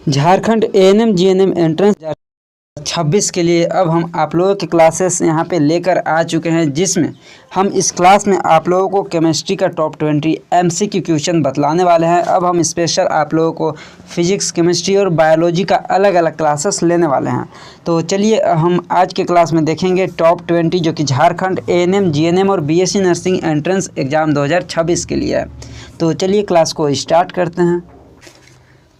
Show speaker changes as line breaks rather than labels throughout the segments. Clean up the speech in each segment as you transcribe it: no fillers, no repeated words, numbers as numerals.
Jharkhand ANM GNM entrance 2026 के लिए अब हम आप लोगों की क्लासेस यहाँ पे लेकर आ चुके हैं, जिसमें हम इस क्लास में आप लोगों को केमिस्ट्री का टॉप 20 एमसीक्यू क्वेश्चन बतलाने वाले हैं। अब हम स्पेशल आप लोगों को फिजिक्स, केमिस्ट्री और बायोलॉजी का अलग अलग क्लासेस लेने वाले हैं। तो चलिए हम आज के क्लास में देखेंगे टॉप 20 जो कि झारखंड एएनएम जीएनएम और बीएससी नर्सिंग एंट्रेंस एग्ज़ाम 2026 के लिए है। तो चलिए क्लास को स्टार्ट करते हैं।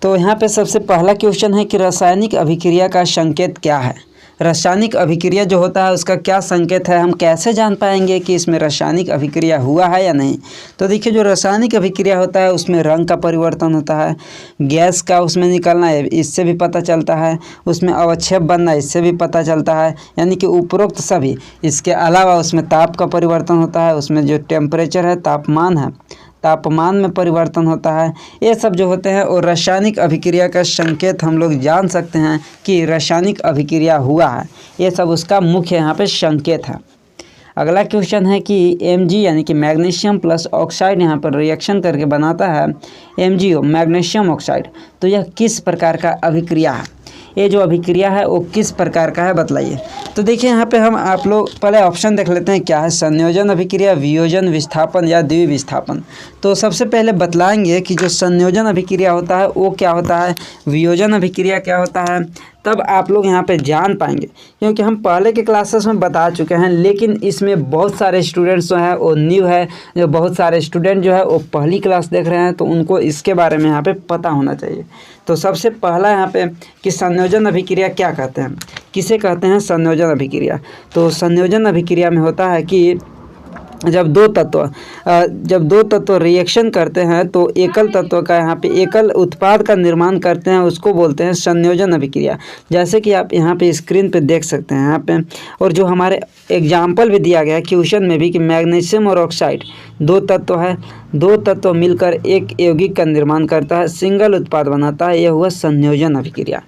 तो यहाँ पे सबसे पहला क्वेश्चन है कि रासायनिक अभिक्रिया का संकेत क्या है। रासायनिक अभिक्रिया जो होता है उसका क्या संकेत है, हम कैसे जान पाएंगे कि इसमें रासायनिक अभिक्रिया हुआ है या नहीं। तो देखिए, जो रासायनिक अभिक्रिया होता है उसमें रंग का परिवर्तन होता है, गैस का उसमें निकलना है इससे भी पता चलता है, उसमें अवक्षेप बनना इससे भी पता चलता है, यानी कि उपरोक्त सभी। इसके अलावा उसमें ताप का परिवर्तन होता है, उसमें जो टेम्परेचर है, तापमान में परिवर्तन होता है। ये सब जो होते हैं और रासायनिक अभिक्रिया का संकेत हम लोग जान सकते हैं कि रासायनिक अभिक्रिया हुआ है। ये सब उसका मुख्य यहाँ पे संकेत है। अगला क्वेश्चन है कि Mg यानी कि मैग्नीशियम प्लस ऑक्साइड यहाँ पर रिएक्शन करके बनाता है MgO मैग्नीशियम ऑक्साइड। तो यह किस प्रकार का अभिक्रिया है, ये जो अभिक्रिया है वो किस प्रकार का है बताइए। तो देखिए, यहाँ पे हम आप लोग पहले ऑप्शन देख लेते हैं क्या है, संयोजन अभिक्रिया, वियोजन, विस्थापन या द्विविस्थापन। तो सबसे पहले बतलाएंगे कि जो संयोजन अभिक्रिया होता है वो क्या होता है, वियोजन अभिक्रिया क्या होता है, तब आप लोग यहाँ पे जान पाएंगे, क्योंकि हम पहले के क्लासेस में बता चुके हैं। लेकिन इसमें बहुत सारे स्टूडेंट्स जो हैं वो न्यू है, जो बहुत सारे स्टूडेंट जो है वो पहली क्लास देख रहे हैं, तो उनको इसके बारे में यहाँ पे पता होना चाहिए। तो सबसे पहला यहाँ पे कि संयोजन अभिक्रिया क्या कहते हैं, किसे कहते हैं संयोजन अभिक्रिया। तो संयोजन अभिक्रिया में होता है कि जब दो तत्व रिएक्शन करते हैं तो एकल तत्व का यहाँ पे एकल उत्पाद का निर्माण करते हैं, उसको बोलते हैं संयोजन अभिक्रिया। जैसे कि आप यहाँ पे स्क्रीन पे देख सकते हैं यहाँ पे, और जो हमारे एग्जाम्पल भी दिया गया है क्वेश्चन में भी कि मैग्नीशियम और ऑक्साइड दो तत्व मिलकर एक यौगिक का निर्माण करता है, सिंगल उत्पाद बनाता है, यह हुआ संयोजन अभिक्रिया।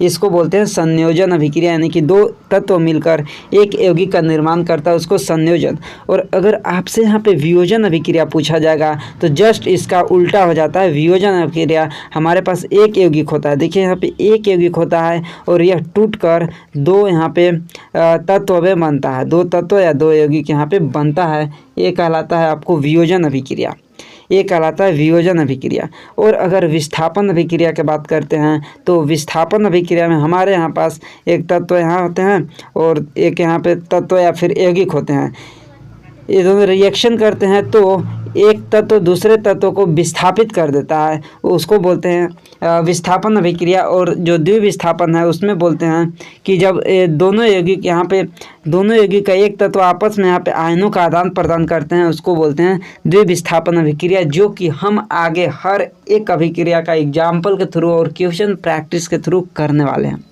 इसको बोलते हैं संयोजन अभिक्रिया, यानी कि दो तत्व मिलकर एक यौगिक का निर्माण करता है, उसको संयोजन। और अगर आपसे यहाँ पे वियोजन अभिक्रिया पूछा जाएगा तो जस्ट इसका उल्टा हो जाता है। वियोजन अभिक्रिया हमारे पास एक यौगिक होता है, देखिए यहाँ पे एक यौगिक होता है और यह टूटकर दो यहाँ पे तत्व में बनता है, दो तत्व या दो यौगिक यहाँ पे बनता है, ये कहलाता है आपको वियोजन अभिक्रिया, ये कहलाता है वियोजन अभिक्रिया। और अगर विस्थापन अभिक्रिया की बात करते हैं तो विस्थापन अभिक्रिया में हमारे यहाँ पास एक तत्व यहाँ होते हैं और एक यहाँ पे तत्व या फिर यौगिक होते हैं, ये दोनों रिएक्शन करते हैं तो एक तत्व दूसरे तत्व को विस्थापित कर देता है, उसको बोलते हैं विस्थापन अभिक्रिया। और जो द्विविस्थापन है उसमें बोलते हैं कि जब दोनों यौगिक का एक तत्व आपस में यहाँ पे आयनों का आदान प्रदान करते हैं, उसको बोलते हैं द्विविस्थापन अभिक्रिया, जो कि हम आगे हर एक अभिक्रिया का एग्जाम्पल के थ्रू और क्वेश्चन प्रैक्टिस के थ्रू करने वाले हैं।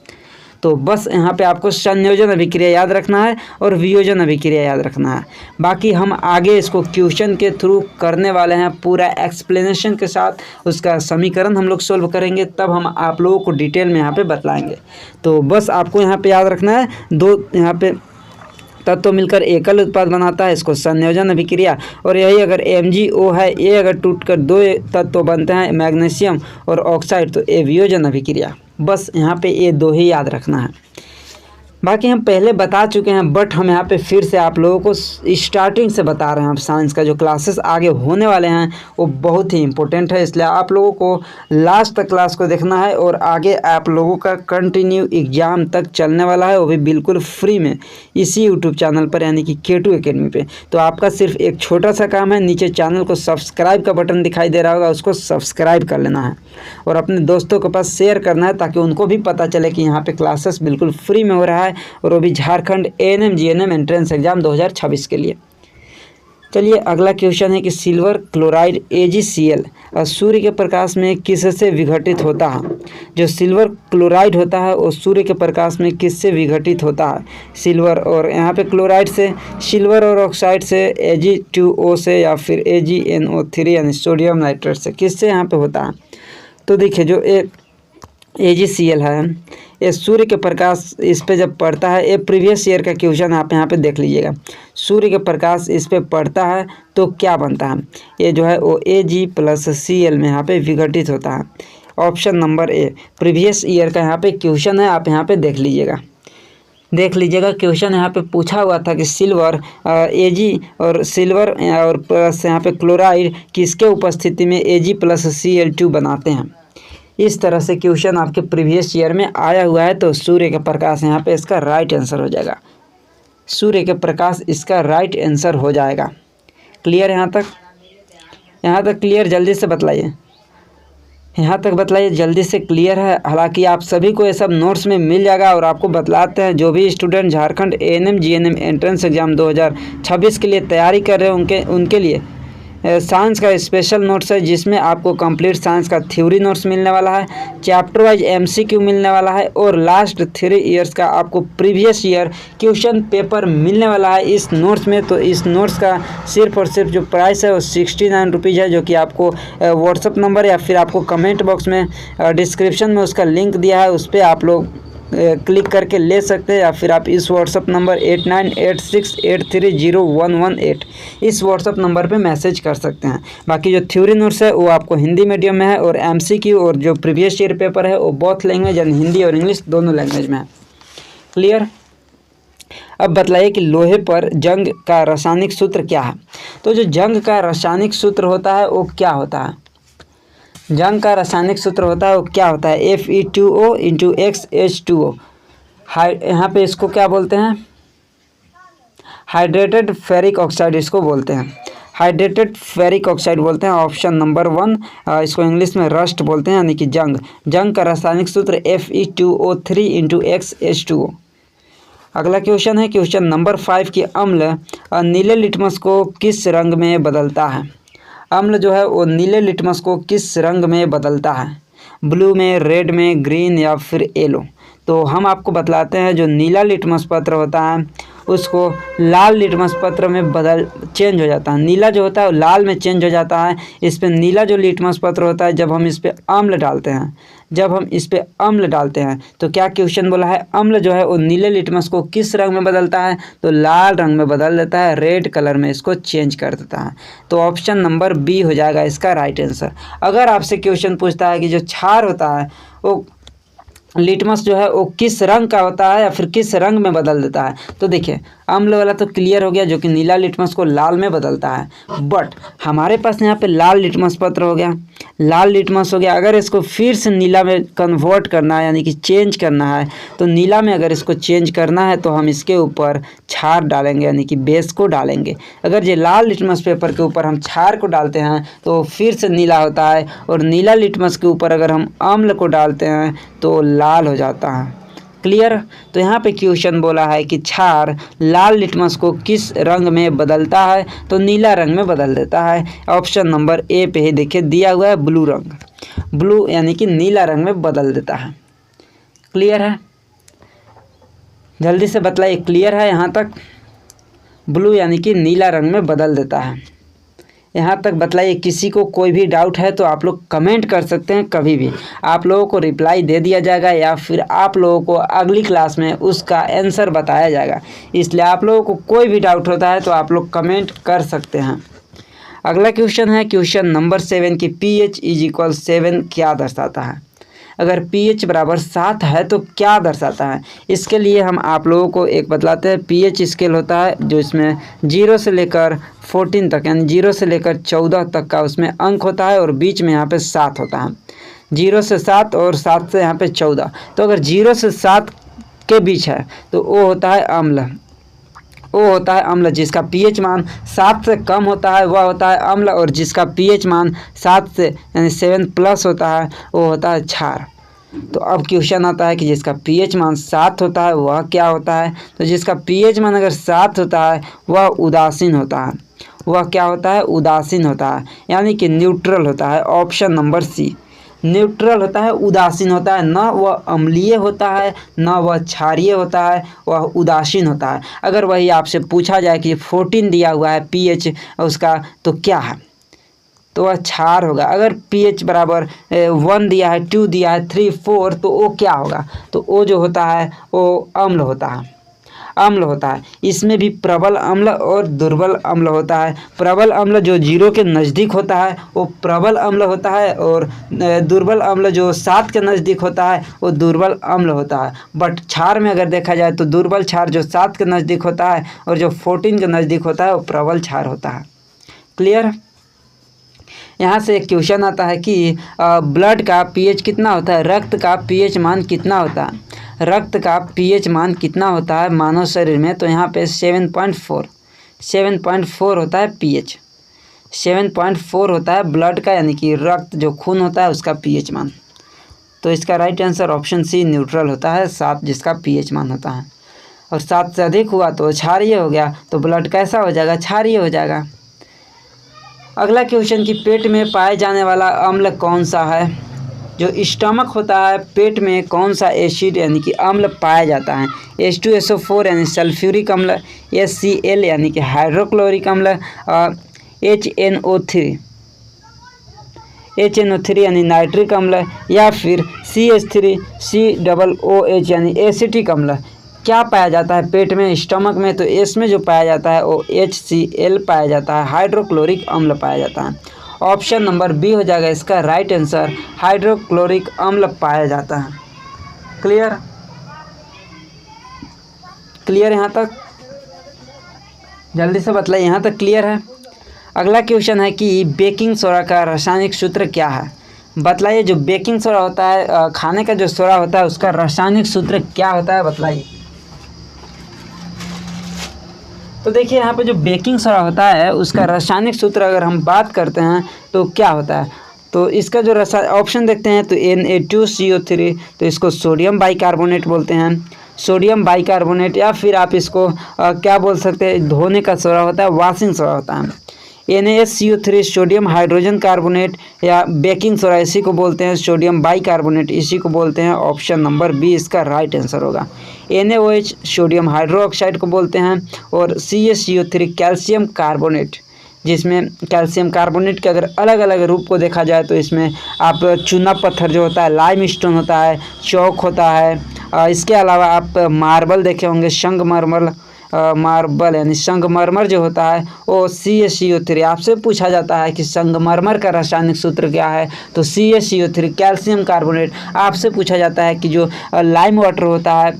तो बस यहाँ पे आपको संयोजन अभिक्रिया याद रखना है और वियोजन अभिक्रिया याद रखना है। बाकी हम आगे इसको क्वेश्चन के थ्रू करने वाले हैं, पूरा एक्सप्लेनेशन के साथ उसका समीकरण हम लोग सोल्व करेंगे, तब हम आप लोगों को डिटेल में यहाँ पे बतलाएंगे। तो बस आपको यहाँ पे याद रखना है, दो यहाँ पे तत्व मिलकर एकल उत्पाद बनाता है, इसको संयोजन अभिक्रिया। और यही अगर MgO है, ये अगर टूटकर दो तत्व बनते हैं मैग्नीशियम और ऑक्साइड, तो ये वियोजन अभिक्रिया। बस यहाँ पे ये दो ही याद रखना है, बाकी हम पहले बता चुके हैं, बट हम यहाँ पे फिर से आप लोगों को स्टार्टिंग से बता रहे हैं। साइंस का जो क्लासेस आगे होने वाले हैं वो बहुत ही इम्पोर्टेंट है, इसलिए आप लोगों को लास्ट तक क्लास को देखना है। और आगे आप लोगों का कंटिन्यू एग्ज़ाम तक चलने वाला है, वो भी बिल्कुल फ्री में इसी यूट्यूब चैनल पर, यानी कि K2 एकेडमी पे। तो आपका सिर्फ एक छोटा सा काम है, नीचे चैनल को सब्सक्राइब का बटन दिखाई दे रहा होगा, उसको सब्सक्राइब कर लेना है और अपने दोस्तों के पास शेयर करना है, ताकि उनको भी पता चले कि यहाँ पर क्लासेस बिल्कुल फ्री में हो रहा है, और वो भी Jharkhand ANM GNM entrance exam 2026 के लिए। चलिए अगला क्वेश्चन है कि सिल्वर क्लोराइड AgCl सूर्य के प्रकाश में किससे विघटित होता है। जो सिल्वर क्लोराइड होता है वो सूर्य के प्रकाश में किससे विघटित होता है, सिल्वर। और यहाँ पे क्लोराइड से, सिल्वर और ऑक्साइड से, Ag2O से या फिर AgNO3 यानी सोडियम नाइट्रेट से, किससे यहाँ पे होता है। तो देखिए, जो AgCl है ये सूर्य के प्रकाश इस पे जब पड़ता है, ये प्रीवियस ईयर का क्वेश्चन आप यहाँ पे देख लीजिएगा, सूर्य के प्रकाश इस पे पड़ता है तो क्या बनता है, ये जो है वो Ag+Cl में यहाँ पे विघटित होता है। ऑप्शन नंबर ए। प्रीवियस ईयर का यहाँ पे क्वेश्चन है, आप यहाँ पे देख लीजिएगा क्वेश्चन यहाँ पे पूछा हुआ था कि सिल्वर Ag और सिल्वर और प्लस यहाँ पे क्लोराइड किसके उपस्थिति में Ag+Cl2 बनाते हैं। इस तरह से क्वेश्चन आपके प्रीवियस ईयर में आया हुआ है। तो सूर्य का प्रकाश यहाँ पे इसका राइट आंसर हो जाएगा। सूर्य के प्रकाश इसका राइट आंसर हो जाएगा। क्लियर यहाँ तक क्लियर? जल्दी से बतलाइए, यहाँ तक बतलाइए, जल्दी से क्लियर है। हालांकि आप सभी को ये सब नोट्स में मिल जाएगा और आपको बतलाते हैं जो भी student Jharkhand ANM GNM entrance exam 2026 के लिए तैयारी कर रहे हैं उनके लिए साइंस का स्पेशल नोट्स है, जिसमें आपको कंप्लीट साइंस का थ्योरी नोट्स मिलने वाला है, चैप्टर वाइज MCQ मिलने वाला है और लास्ट 3 इयर्स का आपको प्रीवियस ईयर क्वेश्चन पेपर मिलने वाला है इस नोट्स में। तो इस नोट्स का सिर्फ और सिर्फ जो प्राइस है वो 69 रुपीज़ है, जो कि आपको व्हाट्सअप नंबर या फिर आपको कमेंट बॉक्स में डिस्क्रिप्शन में उसका लिंक दिया है, उस पर आप लोग क्लिक करके ले सकते हैं, या फिर आप इस व्हाट्सअप नंबर 8986830118 इस व्हाट्सअप नंबर पे मैसेज कर सकते हैं। बाकी जो थ्योरी नोट्स है वो आपको हिंदी मीडियम में है और MCQ और जो प्रीवियस ईयर पेपर है वो बोथ लैंग्वेज यानी हिंदी और इंग्लिश दोनों लैंग्वेज में है। क्लियर? अब बतलाइए कि लोहे पर जंग का रासायनिक सूत्र क्या है। तो जो जंग का रासायनिक सूत्र होता है वो क्या होता है? जंग का रासायनिक सूत्र होता है वो क्या होता है? Fe2O × XH2O। यहाँ पे इसको क्या बोलते हैं? हाइड्रेटेड फेरिक ऑक्साइड इसको बोलते हैं, हाइड्रेटेड फेरिक ऑक्साइड बोलते हैं। ऑप्शन नंबर 1 इसको इंग्लिश में रस्ट बोलते हैं, यानी कि जंग का रासायनिक सूत्र Fe2O3 × XH2O। अगला क्वेश्चन है क्वेश्चन नंबर 5 कि अम्ल नीले लिटमस को किस रंग में बदलता है? अम्ल जो है वो नीले लिटमस को किस रंग में बदलता है? ब्लू में, रेड में, ग्रीन या फिर येलो? तो हम आपको बतलाते हैं जो नीला लिटमस पत्र होता है उसको लाल लिटमस पत्र में चेंज हो जाता है। नीला जो होता है वो लाल में चेंज हो जाता है। इस पर नीला जो लिटमस पत्र होता है जब हम इस पर अम्ल डालते हैं तो क्या क्वेश्चन बोला है? अम्ल जो है वो नीले लिटमस को किस रंग में बदलता है? तो लाल रंग में बदल देता है, रेड कलर में इसको चेंज कर देता है। तो ऑप्शन नंबर बी हो जाएगा इसका राइट आंसर। अगर आपसे क्वेश्चन पूछता है कि जो क्षार होता है वो लिटमस जो है वो किस रंग का होता है या फिर किस रंग में बदल देता है, तो देखिए अम्ल वाला तो क्लियर हो गया जो कि नीला लिटमस को लाल में बदलता है। बट हमारे पास यहाँ पे लाल लिटमस पत्र हो गया, लाल लिटमस हो गया। अगर इसको फिर से नीला में कन्वर्ट करना है यानी कि चेंज करना है, तो नीला में अगर इसको चेंज करना है तो हम इसके ऊपर क्षार डालेंगे यानी कि बेस को डालेंगे। अगर ये लाल लिटमस पेपर के ऊपर हम क्षार को डालते हैं तो फिर से नीला होता है, और नीला लिटमस के ऊपर अगर हम अम्ल को डालते हैं तो लाल हो जाता है। क्लियर? तो यहाँ पे क्वेश्चन बोला है कि क्षार लाल लिटमस को किस रंग में बदलता है? तो नीला रंग में बदल देता है। ऑप्शन नंबर ए पे ही देखिए दिया हुआ है ब्लू रंग, ब्लू यानी कि नीला रंग में बदल देता है। क्लियर है? जल्दी से बतलाइए, क्लियर है यहाँ तक? ब्लू यानी कि नीला रंग में बदल देता है। यहाँ तक बतलाइए। किसी को कोई भी डाउट है तो आप लोग कमेंट कर सकते हैं, कभी भी आप लोगों को रिप्लाई दे दिया जाएगा या फिर आप लोगों को अगली क्लास में उसका आंसर बताया जाएगा। इसलिए आप लोगों को कोई भी डाउट होता है तो आप लोग कमेंट कर सकते हैं। अगला क्वेश्चन है क्वेश्चन नंबर 7 की pH = 7 क्या दर्शाता है? अगर pH बराबर 7 है तो क्या दर्शाता है? इसके लिए हम आप लोगों को एक बतलाते हैं। pH स्केल होता है जो इसमें 0 से लेकर 14 तक यानी 0 से लेकर 14 तक का उसमें अंक होता है, और बीच में यहाँ पे 7 होता है। 0 से 7 और 7 से यहाँ पे 14। तो अगर 0 से 7 के बीच है तो वो होता है अम्ल, वो होता है अम्ल। जिसका pH मान 7 से कम होता है वह होता है अम्ल, और जिसका pH मान 7 से यानी 7+ होता है वो होता है क्षार। तो अब क्वेश्चन आता है कि जिसका pH मान 7 होता है वह क्या होता है? तो जिसका pH मान अगर 7 होता है वह उदासीन होता है। वह क्या होता है? उदासीन होता है, यानी कि न्यूट्रल होता है। ऑप्शन नंबर सी, न्यूट्रल होता है, उदासीन होता है। ना वह अम्लीय होता है ना वह क्षारीय होता है, वह उदासीन होता है। अगर वही आपसे पूछा जाए कि 14 दिया हुआ है pH उसका तो क्या है, तो वह क्षार होगा। अगर pH बराबर 1 दिया है, 2 दिया है, 3, 4 तो वो क्या होगा? तो वो जो होता है वो अम्ल होता है। अम्ल होता है। इसमें भी प्रबल अम्ल और दुर्बल अम्ल होता है। प्रबल अम्ल जो 0 के नज़दीक होता है वो प्रबल अम्ल होता है, और दुर्बल अम्ल जो 7 के नज़दीक होता है वो दुर्बल अम्ल होता है। बट क्षार में अगर देखा जाए तो दुर्बल क्षार जो 7 के नज़दीक होता है और जो 14 के नज़दीक होता है वो प्रबल क्षार होता है। क्लियर। यहाँ से एक क्वेश्चन आता है कि ब्लड का पीएच कितना होता है, रक्त का पीएच मान कितना होता है, रक्त का पीएच मान कितना होता है मानव शरीर में। तो यहाँ पे 7.4 होता है पीएच, 7.4 होता है ब्लड का, यानी कि रक्त जो खून होता है उसका पीएच मान। तो इसका right answer option c neutral होता है, 7 जिसका पीएच मान होता है। और 7 से अधिक हुआ तो क्षारीय हो गया, तो ब्लड कैसा हो जाएगा, क्षारीय हो जाएगा। अगला क्वेश्चन कि पेट में पाए जाने वाला अम्ल कौन सा है। जो स्टमक होता है पेट में कौन सा एसिड यानी कि अम्ल पाया जाता है, H2SO4 यानी सल्फ्यूरिक अम्ल, HCl यानी कि हाइड्रोक्लोरिक अम्ल, HNO3 यानी नाइट्रिक अम्ल, या फिर CH3COOH यानी एसिटिक अम्ल। क्या पाया जाता है पेट में स्टमक में, तो इसमें जो पाया जाता है वो HCl पाया जाता है, हाइड्रोक्लोरिक अम्ल पाया जाता है। ऑप्शन नंबर बी हो जाएगा इसका राइट आंसर, हाइड्रोक्लोरिक अम्ल पाया जाता है। क्लियर, क्लियर यहाँ तक, जल्दी से बतलाइए यहाँ तक क्लियर है। अगला क्वेश्चन है कि बेकिंग सोडा का रासायनिक सूत्र क्या है। बतलाइए जो बेकिंग सोडा होता है खाने का जो सोडा होता है उसका रासायनिक सूत्र क्या होता है, बतलाइए। तो देखिए यहाँ पे जो बेकिंग सोडा होता है उसका रासायनिक सूत्र अगर हम बात करते हैं तो क्या होता है, तो इसका जो ऑप्शन देखते हैं तो Na2CO3, तो इसको सोडियम बाइकार्बोनेट बोलते हैं, सोडियम बाइकार्बोनेट, या फिर आप इसको क्या बोल सकते हैं, धोने का सोडा होता है, वॉशिंग सोडा होता है। NaSCO3 सोडियम हाइड्रोजन कार्बोनेट या बेकिंग सोडा इसी को बोलते हैं, सोडियम बाइकार्बोनेट इसी को बोलते हैं। ऑप्शन नंबर बी इसका राइट आंसर होगा। NaOH सोडियम हाइड्रोक्साइड को बोलते हैं, और CaCO3 कैल्शियम कार्बोनेट, जिसमें कैल्शियम कार्बोनेट के अगर अलग अलग रूप को देखा जाए तो इसमें आप चूना पत्थर जो होता है, लाइम स्टोन होता है, चौक होता है, इसके अलावा आप मार्बल देखे होंगे, संगमरमर, मार्बल यानी संगमरमर जो होता है वो CaCO3। आपसे पूछा जाता है कि संगमरमर का रासायनिक सूत्र क्या है, तो CaCO3 कैल्शियम कार्बोनेट। आपसे पूछा जाता है कि जो लाइम वाटर होता है,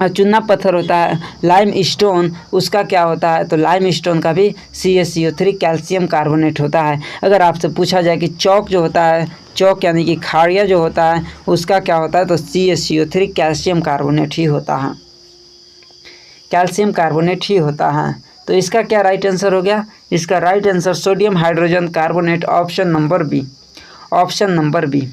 चूना पत्थर होता है, लाइम स्टोन, उसका क्या होता है, तो लाइम स्टोन का भी CaCO3 कैल्शियम कार्बोनेट होता है। अगर आपसे पूछा जाए कि चौक जो होता है, चौक यानी कि खाड़िया जो होता है उसका क्या होता है, तो CaCO3 कैल्शियम कार्बोनेट ही होता है, कैल्शियम कार्बोनेट ही होता है। तो इसका क्या राइट आंसर हो गया, इसका right answer sodium hydrogen carbonate, option number b, option number b.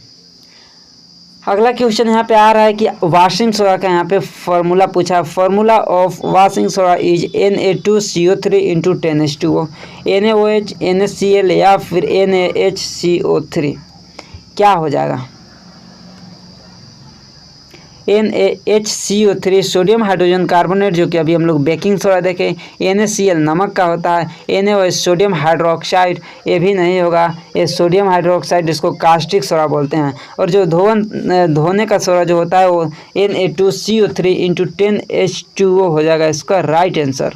अगला क्वेश्चन यहाँ पे आ रहा है कि वॉशिंग सोडा का यहाँ पे फॉर्मूला पूछा है। Formula of washing soda is Na2CO3 into 10H2O, NaOH, NaCl या फिर NaHCO3। क्या हो जाएगा, NaHCO3 सोडियम हाइड्रोजन कार्बोनेट जो कि अभी हम लोग बेकिंग सोडा देखें, NaCl नमक का होता है, NaOH सोडियम हाइड्रोक्साइड, ये भी नहीं होगा, ये सोडियम हाइड्रोक्साइड इसको कास्टिक सोडा बोलते हैं। और जो धोने का सोडा जो होता है वो Na2CO3 इंटू 10H2O हो जाएगा इसका राइट आंसर।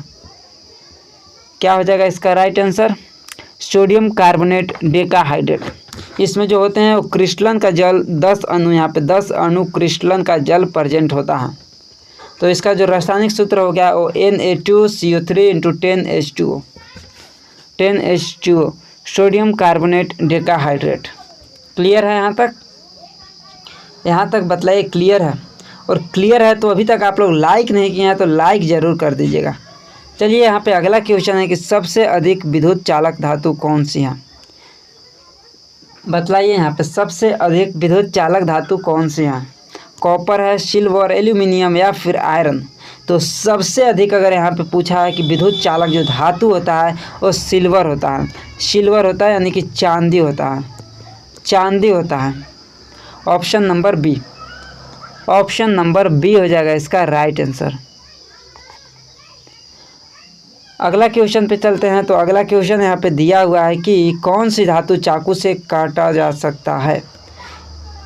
क्या हो जाएगा इसका right answer, sodium carbonate decahydrate. इसमें जो होते हैं वो क्रिस्टलन का जल 10 अणु, यहाँ पे 10 अणु क्रिस्टलन का जल प्रेजेंट होता है। तो इसका जो रासायनिक सूत्र हो गया वो Na2CO3 into 10H2O, 10H2O sodium carbonate decahydrate. Clear है यहाँ तक, यहाँ तक बतलाइए क्लियर है। और क्लियर है तो अभी तक आप लोग लाइक नहीं किए हैं तो लाइक ज़रूर कर दीजिएगा। चलिए यहाँ पे अगला क्वेश्चन है कि सबसे अधिक विद्युत चालक धातु कौन सी है। बतलाइए यहाँ पे सबसे अधिक विद्युत चालक धातु कौन सी है, कॉपर है, सिल्वर, एल्यूमिनियम या फिर आयरन। तो सबसे अधिक अगर यहाँ पे पूछा है कि विद्युत चालक जो धातु होता है वो सिल्वर होता है, सिल्वर होता है यानी कि चांदी होता है, चांदी होता है। Option number b, option number b हो जाएगा इसका राइट आंसर। अगला क्वेश्चन पे चलते हैं। तो अगला क्वेश्चन यहाँ पे दिया हुआ है कि कौन सी धातु चाकू से काटा जा सकता है।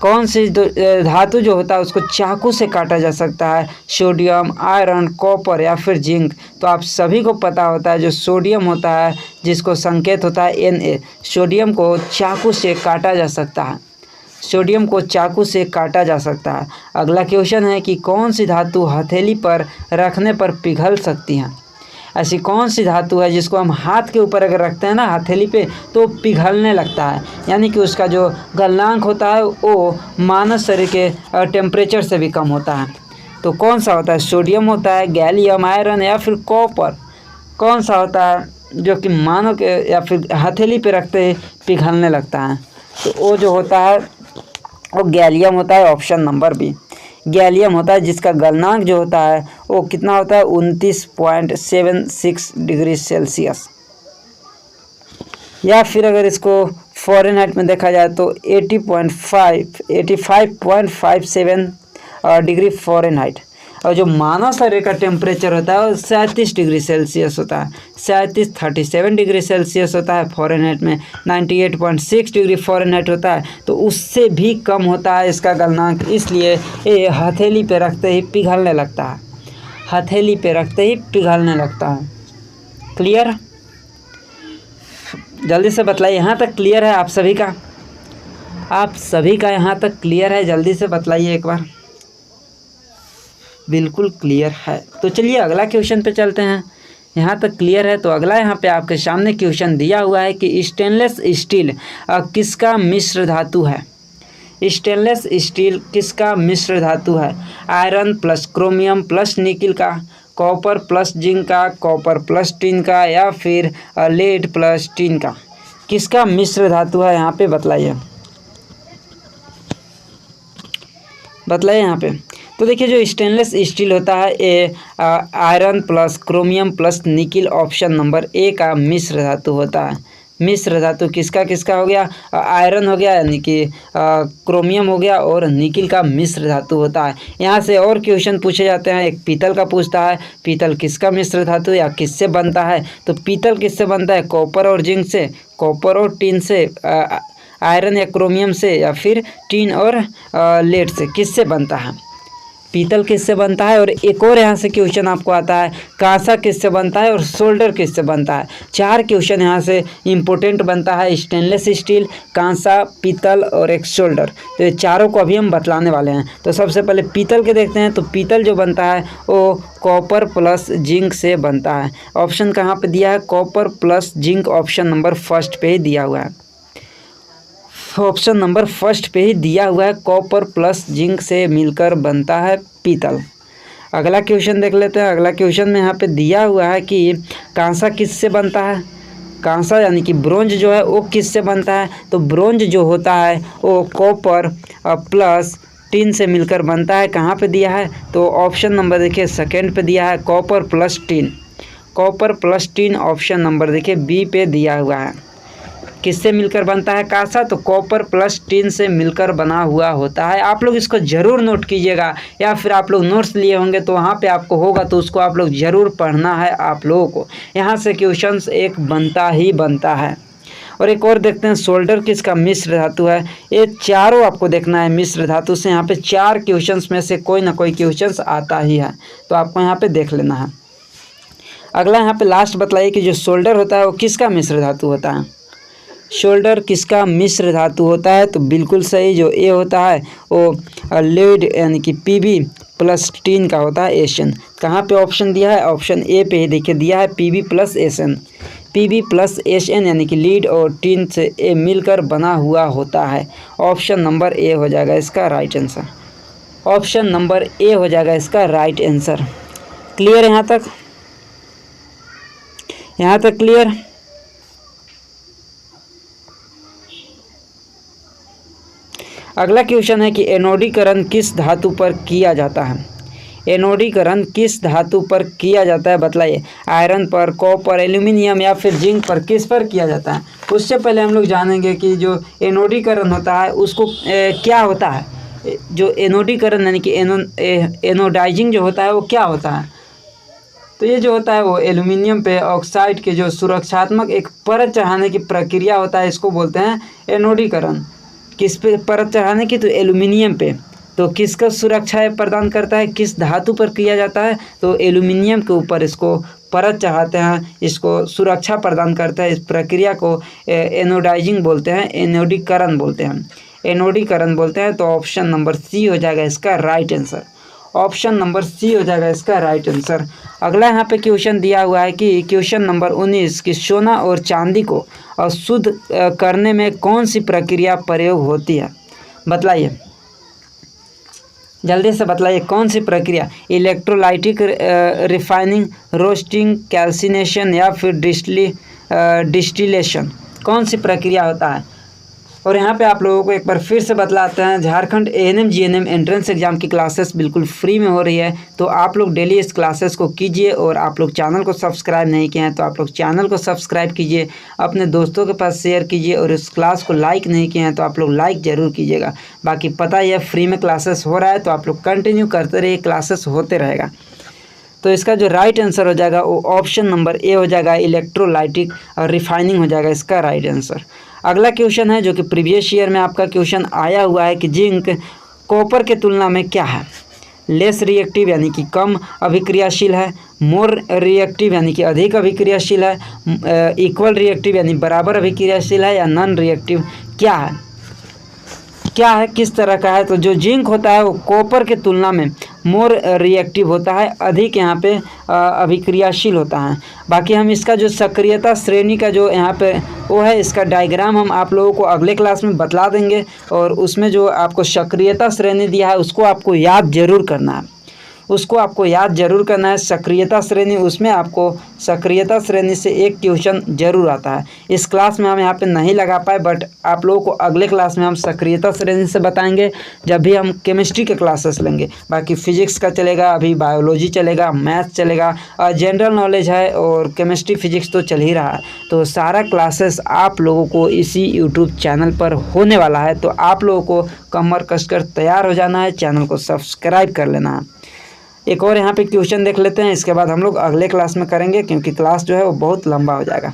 कौन सी धातु जो होता है उसको चाकू से काटा जा सकता है? सोडियम, आयरन, कॉपर या फिर जिंक। तो आप सभी को पता होता है जो सोडियम होता है जिसको संकेत होता है Na, सोडियम को चाकू से काटा जा सकता है, सोडियम को चाकू से काटा जा सकता है। अगला क्वेश्चन है कि कौन सी धातु हथेली पर रखने पर पिघल सकती है? ऐसी कौन सी धातु है जिसको हम हाथ के ऊपर अगर रखते हैं ना हथेली पे तो पिघलने लगता है, यानी कि उसका जो गलनांक होता है वो मानव शरीर के टेम्परेचर से भी कम होता है। तो कौन सा होता है? सोडियम होता है, गैलियम, आयरन या फिर कॉपर? कौन सा होता है जो कि मानव के या फिर हथेली पे रखते ही पिघलने लगता है? तो वो जो होता है वो गैलियम होता है, ऑप्शन नंबर बी गैलियम होता है, जिसका गलनांक जो होता है वो कितना होता है? 29.76 डिग्री सेल्सियस। या फिर अगर इसको फ़ारेनहाइट में देखा जाए तो 85.57 डिग्री फ़ारेनहाइट। और जो मानव शरीर का टेम्परेचर होता है वो 37 डिग्री सेल्सियस होता है, 37 डिग्री सेल्सियस होता है फ़ारेनहाइट में, 98.6 डिग्री फ़ारेनहाइट होता है। तो उससे भी कम होता है इसका गलनांक, इसलिए ये हथेली पे रखते ही पिघलने लगता है, हथेली पे रखते ही पिघलने लगता है। क्लियर? जल्दी से बतलाइए, यहाँ तक क्लियर है आप सभी का? आप सभी का यहाँ तक क्लियर है? जल्दी से बतलाइए एक बार। बिल्कुल क्लियर है। तो चलिए अगला क्वेश्चन पे चलते हैं। यहाँ तक क्लियर है तो अगला यहाँ पे आपके सामने क्वेश्चन दिया हुआ है कि स्टेनलेस स्टील किसका मिश्र धातु है? स्टेनलेस स्टील किसका मिश्र धातु है? Iron plus chromium plus nickel का, कॉपर प्लस जिंक का, कॉपर प्लस टिन का या फिर लेड प्लस टिन का? किसका मिश्र धातु है यहाँ पे बतलाइए, बतलाइए यहाँ पे। तो देखिए जो स्टेनलेस स्टील होता है ये iron plus chromium plus nickel, option number a का मिश्र धातु होता है। मिश्र धातु किसका किसका हो गया? आयरन हो गया यानी कि क्रोमियम हो गया और निकिल का मिश्र धातु होता है। यहाँ से और क्वेश्चन पूछे जाते हैं। एक पीतल का पूछता है, पीतल किसका मिश्र धातु या किससे बनता है? तो पीतल किससे बनता है? कॉपर और जिंक से, कॉपर और टिन से, आयरन या क्रोमियम से या फिर टिन और लेड से, किससे बनता है? पीतल किससे बनता है? और एक और यहाँ से क्वेश्चन आपको आता है, कांसा किससे बनता है और सोल्डर किससे बनता है? 4 क्वेश्चन यहाँ से इम्पोर्टेंट बनता है, स्टेनलेस स्टील, कांसा, पीतल और एक सोल्डर। तो ये चारों को अभी हम बतलाने वाले हैं। तो सबसे पहले पीतल के देखते हैं। तो पीतल जो बनता है वो कॉपर प्लस जिंक से बनता है। ऑप्शन कहाँ पर दिया है? Copper plus zinc, option number first पे ही दिया हुआ है, ऑप्शन नंबर फर्स्ट पे ही दिया हुआ है। कॉपर प्लस जिंक से मिलकर बनता है पीतल। अगला क्वेश्चन देख लेते हैं। अगला क्वेश्चन में यहाँ पे दिया हुआ है कि कांसा किससे बनता है? कांसा यानी कि ब्रोंज जो है वो किससे बनता है? तो ब्रोंज जो होता है वो कॉपर प्लस टिन से मिलकर बनता है। कहाँ पे दिया है? तो ऑप्शन नंबर देखिए सेकेंड पे दिया है, copper plus tin, copper plus tin, option number देखिए बी पे दिया हुआ है। किससे मिलकर बनता है कांसा? तो कॉपर प्लस टिन से मिलकर बना हुआ होता है। आप लोग इसको ज़रूर नोट कीजिएगा, या फिर आप लोग नोट्स लिए होंगे तो वहाँ पे आपको होगा तो उसको आप लोग ज़रूर पढ़ना है आप लोगों को। यहाँ से क्वेश्चंस एक बनता ही बनता है। और एक और देखते हैं, सोल्डर किसका मिश्र धातु है? ये चारों आपको देखना है मिश्र धातु से। यहाँ पे 4 क्वेश्चंस में से कोई ना कोई क्वेश्चंस आता ही है, तो आपको यहाँ पे देख लेना है। अगला यहाँ पे लास्ट बतलाइए कि जो सोल्डर होता है वो किसका मिश्र धातु होता है? शोल्डर किसका मिश्र धातु होता है? तो बिल्कुल सही, जो ए होता है वो लेड यानी कि पीबी प्लस टिन का होता है, एसएन। कहाँ पे ऑप्शन दिया है? ऑप्शन ए पे ही देखिए दिया है, PB plus SN, PB plus SN यानी कि लीड और टिन से ए मिलकर बना हुआ होता है। ऑप्शन नंबर ए हो जाएगा इसका राइट आंसर, ऑप्शन नंबर ए हो जाएगा इसका राइट आंसर। क्लियर यहाँ तक? यहाँ तक क्लियर? अगला क्वेश्चन है कि एनोडीकरण किस धातु पर किया जाता है? एनोडीकरण किस धातु पर किया जाता है बताइए? आयरन पर, कॉपर, एल्यूमिनियम या फिर जिंक पर, किस पर किया जाता है? उससे पहले हम लोग जानेंगे कि जो एनोडीकरण होता है उसको क्या होता है। जो एनोडीकरण यानी कि एनोडाइजिंग जो होता है वो क्या होता है? तो ये जो होता है वो एल्यूमिनियम पे ऑक्साइड के जो सुरक्षात्मक एक परत चढ़ाने की प्रक्रिया होता है, इसको बोलते हैं एनोडीकरण। किस पे परत चढ़ाने की, तो एल्यूमिनियम पे। तो किसका सुरक्षा प्रदान करता है, किस धातु पर किया जाता है, तो एल्यूमिनियम के ऊपर इसको परत चढ़ाते हैं, इसको सुरक्षा प्रदान करता है। इस प्रक्रिया को एनोडाइजिंग बोलते हैं, एनोडीकरण बोलते हैं, एनोडीकरण बोलते हैं। तो ऑप्शन नंबर सी हो जाएगा इसका right answer, option number c हो जाएगा इसका राइट आंसर। अगला यहाँ पे क्वेश्चन दिया हुआ है कि क्वेश्चन नंबर 19 कि सोना और चांदी को अशुद्ध करने में कौन सी प्रक्रिया प्रयोग होती है, बतलाइए, जल्दी से बतलाइए कौन सी प्रक्रिया, इलेक्ट्रोलाइटिक रिफाइनिंग, रोस्टिंग, कैल्सिनेशन या फिर डिस्टिलेशन, कौन सी प्रक्रिया होता है। और यहाँ पे आप लोगों को एक बार फिर से बतलाते हैं, Jharkhand ANM GNM entrance exam की क्लासेस बिल्कुल फ्री में हो रही है। तो आप लोग डेली इस क्लासेस को कीजिए, और आप लोग चैनल को सब्सक्राइब नहीं किए हैं तो आप लोग चैनल को सब्सक्राइब कीजिए, अपने दोस्तों के पास शेयर कीजिए, और इस क्लास को लाइक नहीं किए हैं तो आप लोग लाइक ज़रूर कीजिएगा। बाकी पता ही है फ्री में क्लासेस हो रहा है, तो आप लोग कंटिन्यू करते रहिए, क्लासेस होते रहेगा। तो इसका जो राइट आंसर हो जाएगा वो ऑप्शन नंबर ए हो जाएगा, इलेक्ट्रोलाइटिक और रिफाइनिंग हो जाएगा इसका राइट आंसर। अगला क्वेश्चन है जो कि प्रीवियस ईयर में आपका क्वेश्चन आया हुआ है कि जिंक कॉपर के तुलना में क्या है, लेस रिएक्टिव यानी कि कम अभिक्रियाशील है, मोर रिएक्टिव यानी कि अधिक अभिक्रियाशील है, इक्वल रिएक्टिव यानी बराबर अभिक्रियाशील है, या नॉन रिएक्टिव क्या है, क्या है, किस तरह का है। तो जो जिंक होता है वो कॉपर के तुलना में मोर रिएक्टिव होता है, अधिक यहाँ पे अभिक्रियाशील होता है। बाकी हम इसका जो सक्रियता श्रेणी का जो यहाँ पे वो है, इसका डायग्राम हम आप लोगों को अगले क्लास में बतला देंगे, और उसमें जो आपको सक्रियता श्रेणी दिया है उसको आपको याद जरूर करना है, उसको आपको याद जरूर करना है। सक्रियता श्रेणी, उसमें आपको सक्रियता श्रेणी से एक क्वेश्चन जरूर आता है। इस क्लास में हम यहाँ पे नहीं लगा पाए, बट आप लोगों को अगले क्लास में हम सक्रियता श्रेणी से बताएंगे, जब भी हम केमिस्ट्री के क्लासेस लेंगे। बाकी फिजिक्स का चलेगा, अभी बायोलॉजी चलेगा, मैथ्स चलेगा, जनरल नॉलेज है, और केमिस्ट्री फिजिक्स तो चल ही रहा है। तो सारा क्लासेस आप लोगों को इसी यूट्यूब चैनल पर होने वाला है। तो आप लोगों को कमर कसकर तैयार हो जाना है, चैनल को सब्सक्राइब कर लेना है। एक और यहाँ पे क्वेश्चन देख लेते हैं, इसके बाद हम लोग अगले क्लास में करेंगे, क्योंकि क्लास जो है वो बहुत लंबा हो जाएगा।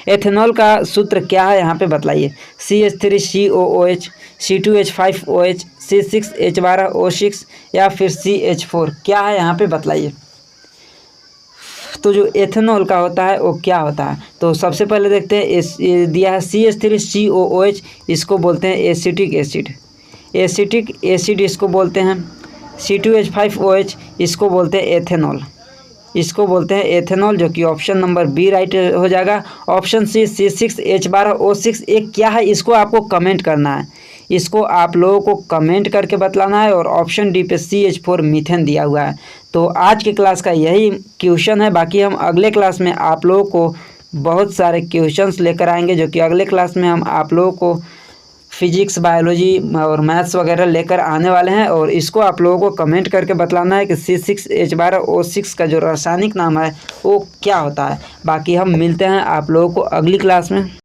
एथेनॉल का सूत्र क्या है यहाँ पे बतलाइए, CH3COOH, C2H5OH, C6H12O6 या फिर CH4, क्या है यहाँ पे बतलाइए। तो जो एथेनॉल का होता है वो क्या होता है, तो सबसे पहले देखते हैं, इस दिया है CH3COOH, इसको बोलते हैं एसिटिक एसिड, एसिटिक एसिड इसको बोलते हैं। C2H5OH इसको बोलते हैं एथेनॉल, इसको बोलते हैं एथेनॉल, जो कि ऑप्शन नंबर बी राइट हो जाएगा। ऑप्शन सी C6H12O6 एक क्या है, इसको आपको कमेंट करना है, इसको आप लोगों को कमेंट करके बतलाना है। और ऑप्शन डी पे CH4 मीथेन दिया हुआ है। तो आज की क्लास का यही क्वेश्चन है। बाकी हम अगले क्लास में आप लोगों को बहुत सारे क्वेश्चंस लेकर आएंगे, जो कि अगले क्लास में हम आप लोगों को फिजिक्स, बायोलॉजी और मैथ्स वगैरह लेकर आने वाले हैं। और इसको आप लोगों को कमेंट करके बतलाना है कि C6H12O6 का जो रासायनिक नाम है वो क्या होता है। बाकी हम मिलते हैं आप लोगों को अगली क्लास में।